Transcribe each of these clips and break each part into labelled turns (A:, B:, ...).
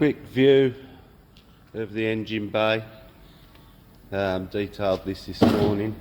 A: Quick view of the engine bay. Detailed this morning.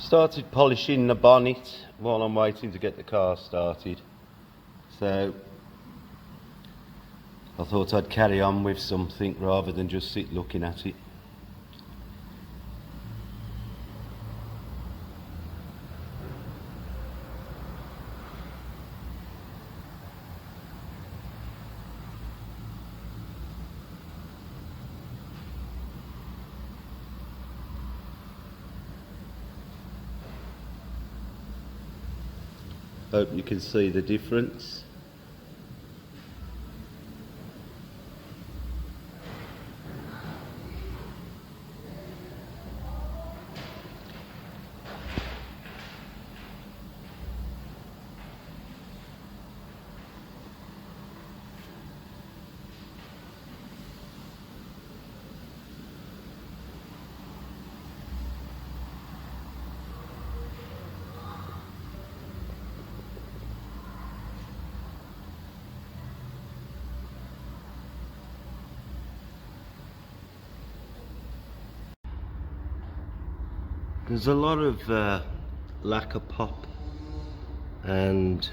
A: Started polishing the bonnet while I'm waiting to get the car started, so I thought I'd carry on with something rather than just sit looking at it. Hope you can see the difference. There's a lot of lacquer pop and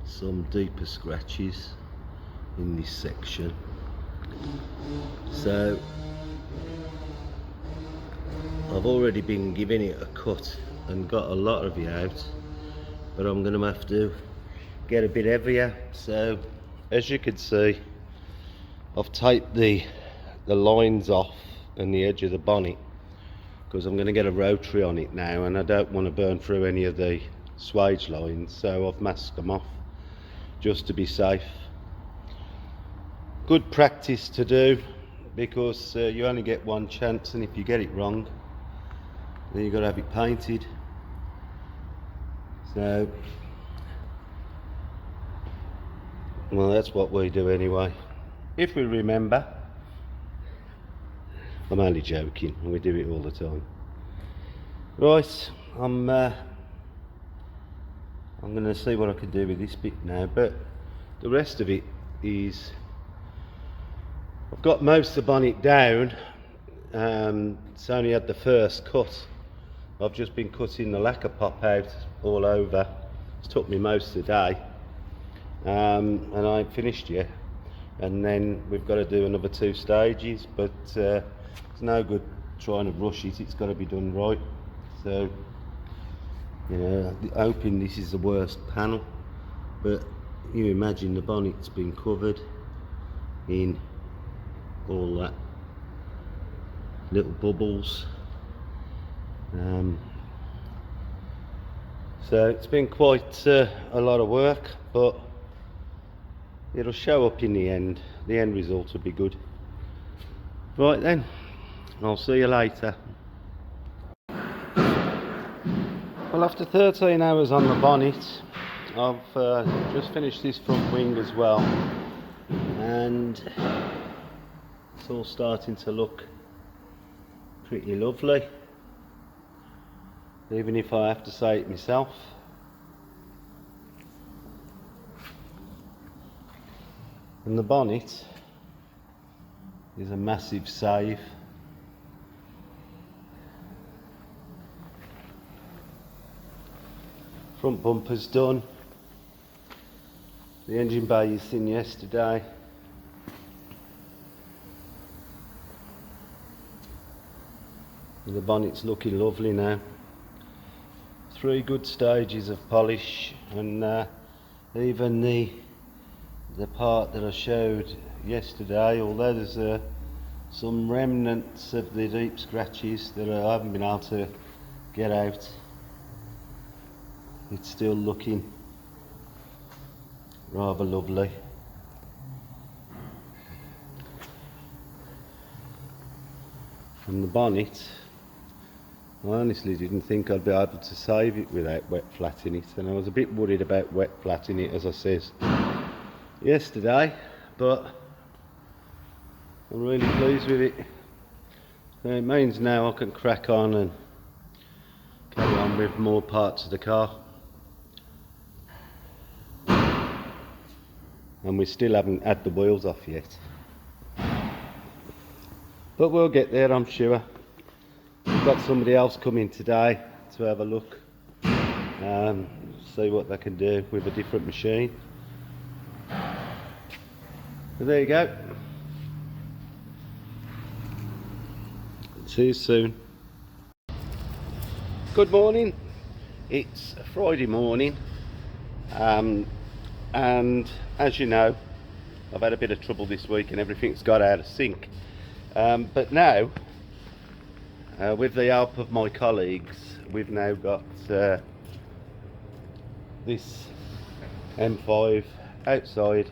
A: some deeper scratches in this section, so I've already been giving it a cut and got a lot of it out, but I'm going to have to get a bit heavier. So as you can see, I've taped the lines off and the edge of the bonnet, because I'm going to get a rotary on it now and I don't want to burn through any of the swage lines, so I've masked them off just to be safe. Good practice to do, because you only get one chance, and if you get it wrong then you've got to have it painted. So, well, that's what we do anyway, if we remember. I'm only joking, and we do it all the time. Right, I'm going to see what I can do with this bit now, but the rest of it is, I've got most of the bonnet down. It's only had the first cut. I've just been cutting the lacquer pop out all over. It's took me most of the day, and I ain't finished yet. And then we've got to do another 2 stages, but it's no good trying to rush it. It's got to be done right. So, you know, hoping this is the worst panel, but you imagine the bonnet's been covered in all that little bubbles. So it's been quite a lot of work, but it'll show up in the end. The end result will be good. Right then, I'll see you later. Well, after 13 hours on the bonnet, I've just finished this front wing as well, and it's all starting to look pretty lovely, even if I have to say it myself. And the bonnet is a massive save. Front bumper's done. The engine bay you seen yesterday. And the bonnet's looking lovely now. 3 good stages of polish, and even the the part that I showed yesterday, although there's some remnants of the deep scratches that I haven't been able to get out. It's still looking rather lovely. And the bonnet, I honestly didn't think I'd be able to save it without wet flatting it, and I was a bit worried about wet flatting it, as I says yesterday, but I'm really pleased with it. So it means now I can crack on and carry on with more parts of the car. And we still haven't had the wheels off yet, but we'll get there, I'm sure. We've got somebody else coming today to have a look, see what they can do with a different machine. So there you go. See you soon. Good morning. It's Friday morning, and as you know, I've had a bit of trouble this week and everything's got out of sync. But now, with the help of my colleagues, we've now got this M5 outside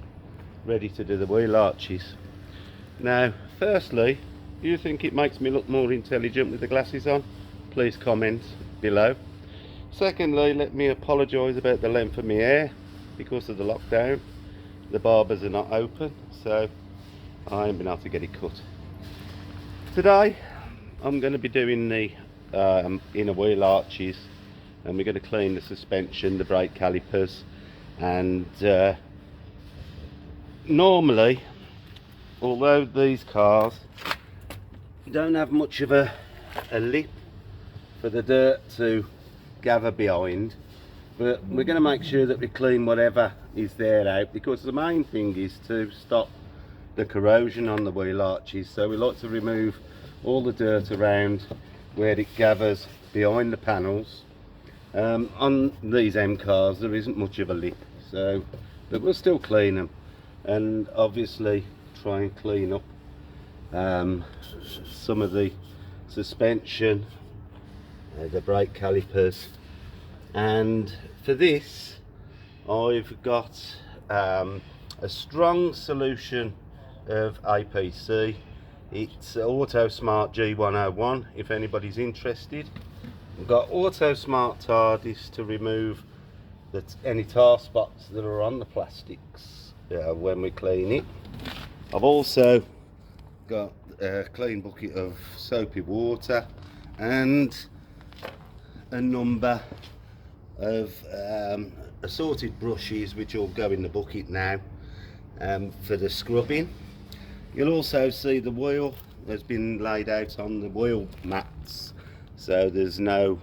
A: ready to do the wheel arches. Now, firstly, do you think it makes me look more intelligent with the glasses on? Please comment below. Secondly, let me apologise about the length of my hair. Because of the lockdown, the barbers are not open, so I haven't been able to get it cut. Today I'm going to be doing the inner wheel arches, and we're going to clean the suspension, the brake calipers, and normally, although these cars don't have much of a lip for the dirt to gather behind, but we're going to make sure that we clean whatever is there out, because the main thing is to stop the corrosion on the wheel arches. So we like to remove all the dirt around where it gathers behind the panels. On these M cars there isn't much of a lip, so but we'll still clean them, and obviously try and clean up some of the suspension, the brake calipers. And for this I've got a strong solution of APC. It's Auto Smart G101 if anybody's interested. We've got Auto Smart TARDIS to remove any tar spots that are on the plastics when we clean it. I've also got a clean bucket of soapy water and a number of assorted brushes which will go in the bucket now for the scrubbing. You'll also see the wheel has been laid out on the wheel mats, so there's no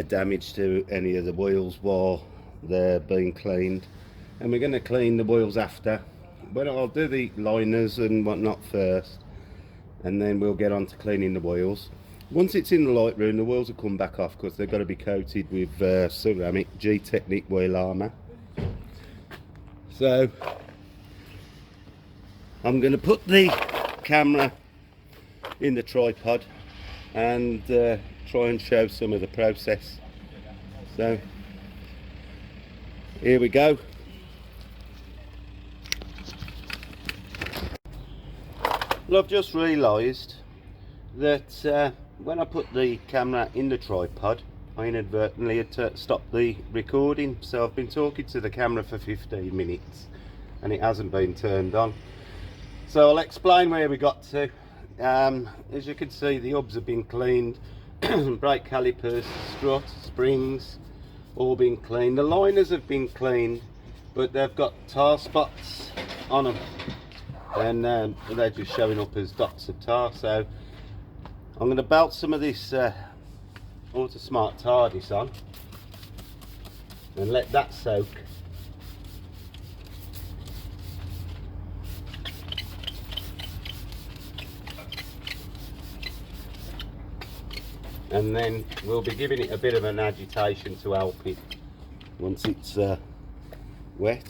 A: damage to any of the wheels while they're being cleaned. And we're going to clean the wheels after. But I'll do the liners and whatnot first, and then we'll get on to cleaning the wheels. Once it's in the light room, the wheels will come back off because they've got to be coated with ceramic G-Technic wheel armour. So I'm going to put the camera in the tripod and try and show some of the process. So here we go. Well, I've just realised that when I put the camera in the tripod, I inadvertently had stopped the recording, so I've been talking to the camera for 15 minutes and it hasn't been turned on. So I'll explain where we got to. As you can see, the hubs have been cleaned, brake calipers, strut, springs, all been cleaned. The liners have been cleaned, but they've got tar spots on them, and they're just showing up as dots of tar. So I'm going to belt some of this Auto Smart TARDIS on and let that soak. And then we'll be giving it a bit of an agitation to help it once it's wet.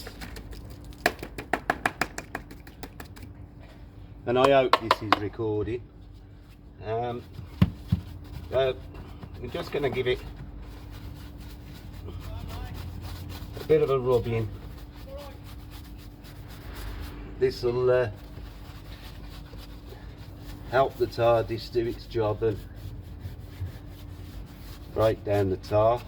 A: and I hope this is recording. I'm just going to give it a bit of a rubbing. This will help the TARDIS do its job and break down the tar.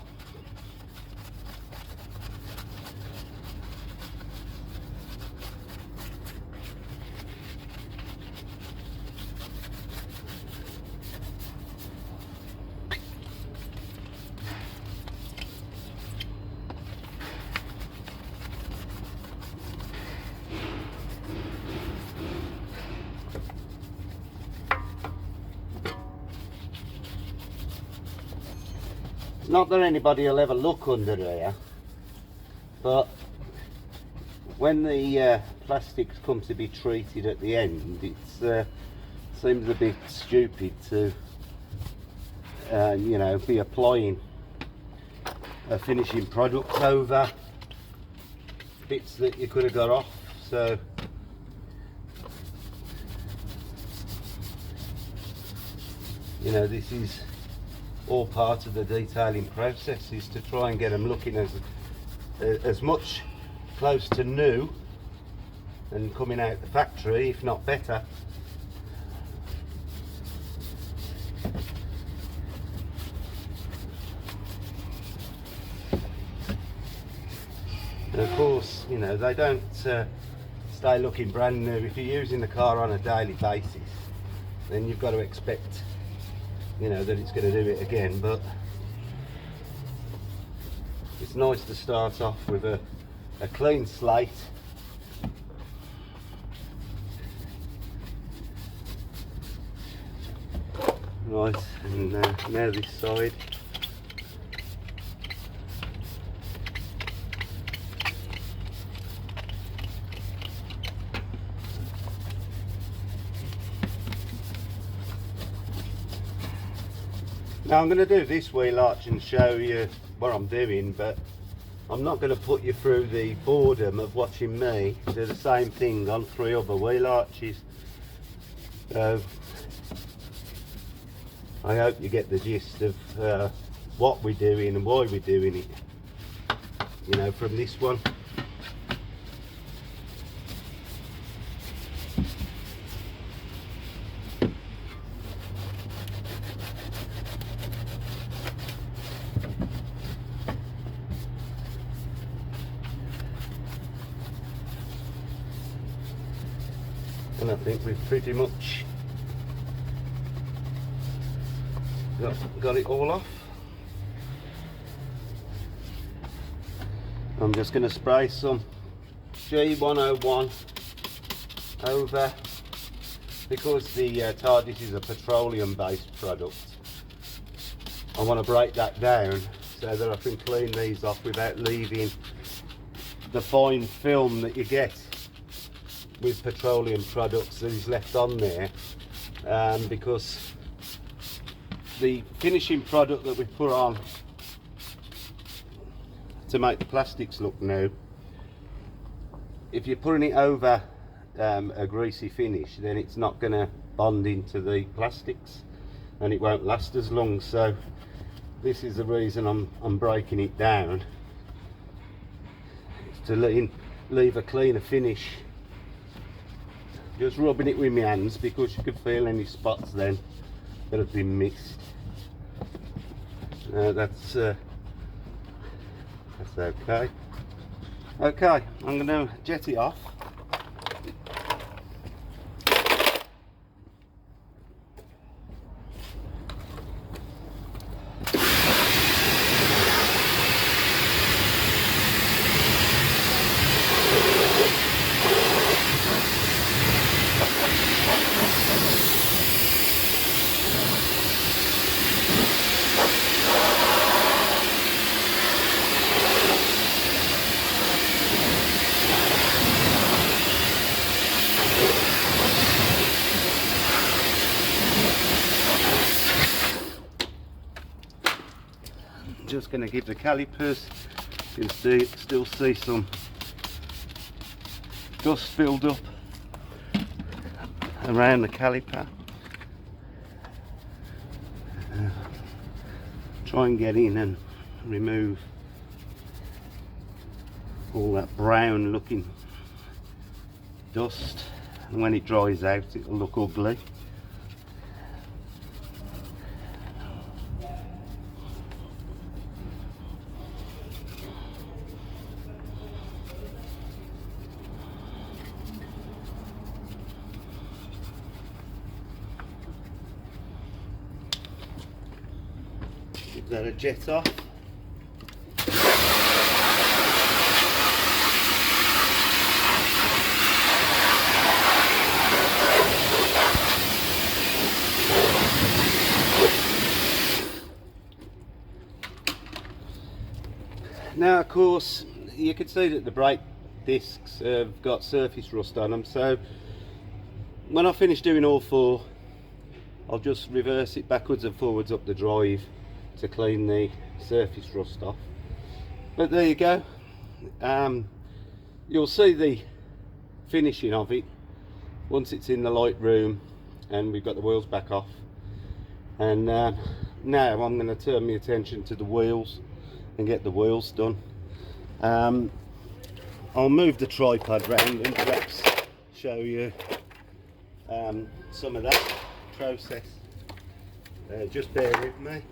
A: Not that anybody will ever look under here, but when the plastics come to be treated at the end, it seems a bit stupid to you know, be applying a finishing product over bits that you could have got off. So you know, this is all part of the detailing process, is to try and get them looking as much close to new and coming out the factory, if not better. And of course, you know, they don't stay looking brand new. If you're using the car on a daily basis, then you've got to expect, you know, that it's going to do it again. But it's nice to start off with a clean slate. Right, and now this side. Now I'm going to do this wheel arch and show you what I'm doing, but I'm not going to put you through the boredom of watching me do the same thing on 3 other wheel arches. So I hope you get the gist of what we're doing and why we're doing it, you know, from this one. And I think we've pretty much got it all off. I'm just going to spray some G101 over, because the TARDIS is a petroleum based product. I want to break that down so that I can clean these off without leaving the fine film that you get with petroleum products that is left on there, because the finishing product that we put on to make the plastics look new, if you're putting it over a greasy finish, then it's not going to bond into the plastics and it won't last as long. So this is the reason I'm breaking it down, it's to leave a cleaner finish. Just rubbing it with my hands, because you could feel any spots then that have been mixed. That's okay. Okay, I'm going to jet it off. Just going to give the calipers, you can still see some dust filled up around the caliper. Try and get in and remove all that brown looking dust, and when it dries out it'll look ugly. Give that a jet off. Now of course you can see that the brake discs have got surface rust on them, so when I finish doing all four I'll just reverse it backwards and forwards up the drive to clean the surface rust off. But there you go. You'll see the finishing of it once it's in the light room and we've got the wheels back off. And now I'm going to turn my attention to the wheels and get the wheels done. I'll move the tripod round and perhaps show you some of that process. Just bear with me.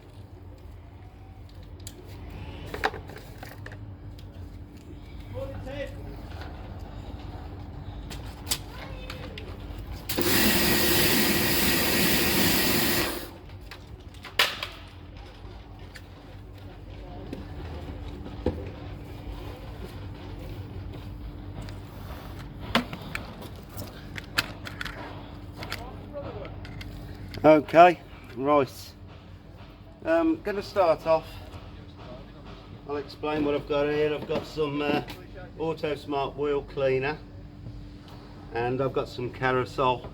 A: Okay, right. I'm going to start off. I'll explain what I've got here. I've got some Auto Smart wheel cleaner, and I've got some Carousel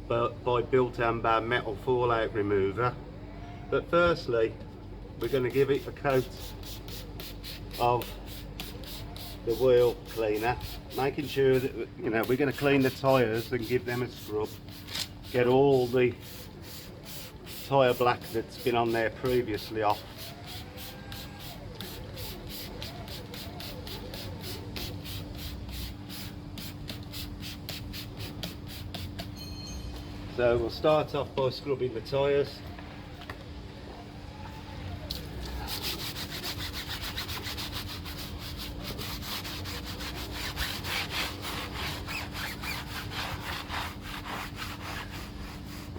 A: by Built Amber metal fallout remover. But firstly, we're going to give it a coat of the wheel cleaner, making sure that we're going to clean the tyres and give them a scrub, get all the tyre black that's been on there previously off. So we'll start off by scrubbing the tyres.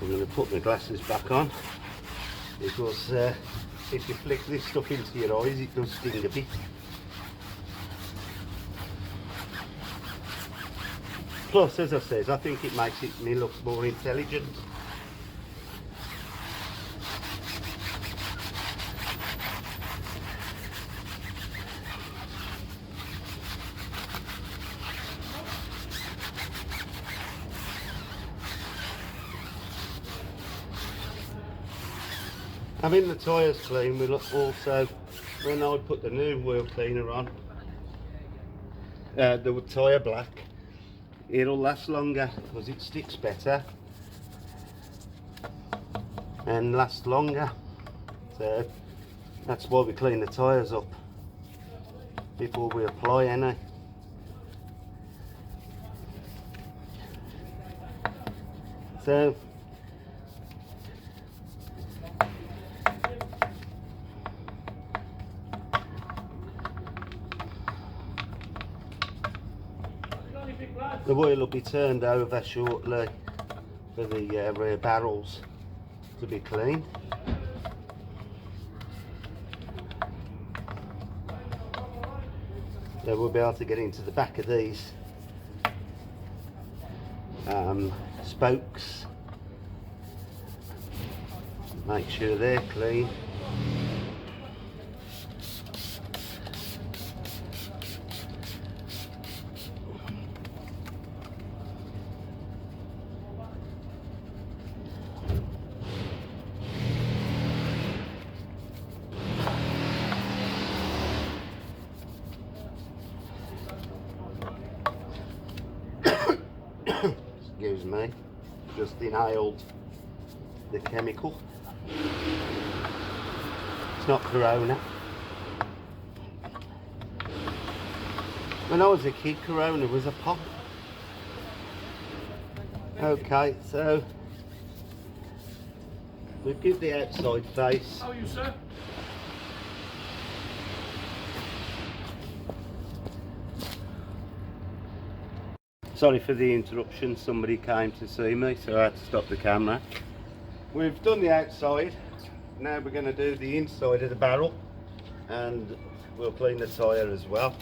A: I'm going to put my glasses back on because if you flick this stuff into your eyes it does sting a bit. Plus, as I said, I think it makes me look more intelligent. Having the tyres clean will also, when I put the new wheel cleaner on, the tyre black, it'll last longer because it sticks better and lasts longer. So that's why we clean the tyres up before we apply any. So the wheel will be turned over shortly for the rear barrels to be cleaned. So we'll be able to get into the back of these spokes, make sure they're clean. Excuse me. just inhaled the chemical. It's not Corona. When I was a kid, Corona was a pop. Okay, so we've give the outside face.
B: How are you, sir?
A: Sorry for the interruption, somebody came to see me, so I had to stop the camera. We've done the outside, now we're going to do the inside of the barrel, and we'll clean the tyre as well,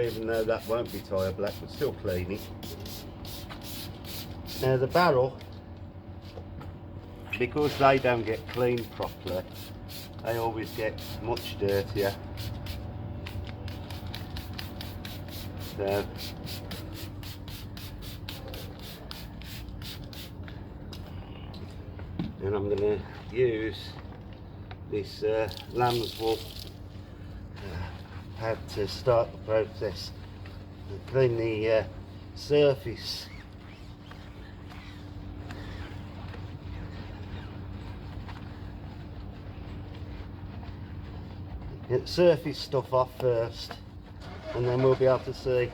A: even though that won't be tyre black, but still clean it. Now the barrel, because they don't get cleaned properly, they always get much dirtier. So and I'm going to use this lamb's wool pad to start the process and clean the surface. Get the surface stuff off first, and then we'll be able to see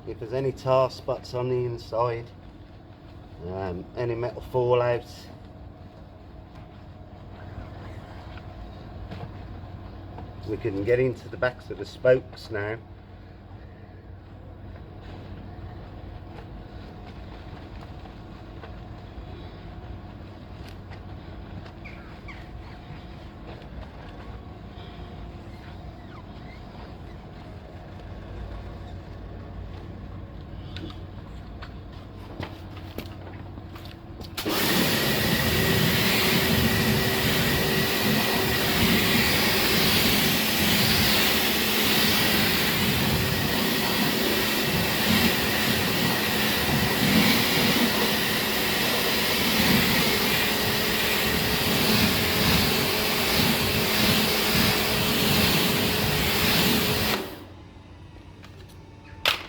A: if there's any tar spots on the inside, any metal fallouts. We can get into the backs of the spokes now.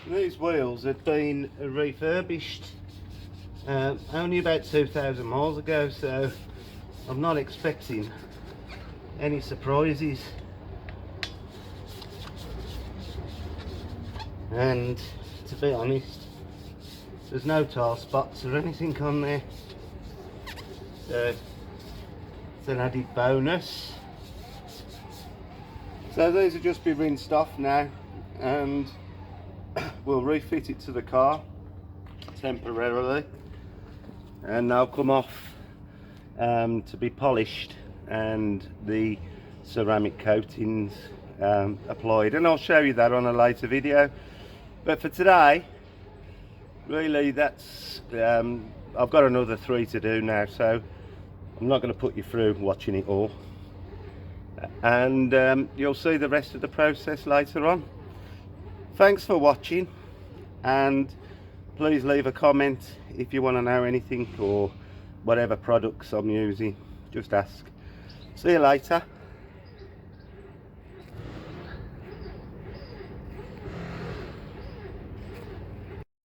A: These wheels had been refurbished only about 2,000 miles ago, so I'm not expecting any surprises. And to be honest, there's no tar spots or anything on there, so it's an added bonus. So these will just be rinsed off now, and we'll refit it to the car temporarily, and they'll come off to be polished and the ceramic coatings applied, and I'll show you that on a later video. But for today, really, that's I've got another 3 to do now, so I'm not going to put you through watching it all, and you'll see the rest of the process later on. Thanks for watching, and please leave a comment if you want to know anything or whatever products I'm using, just ask. See you later.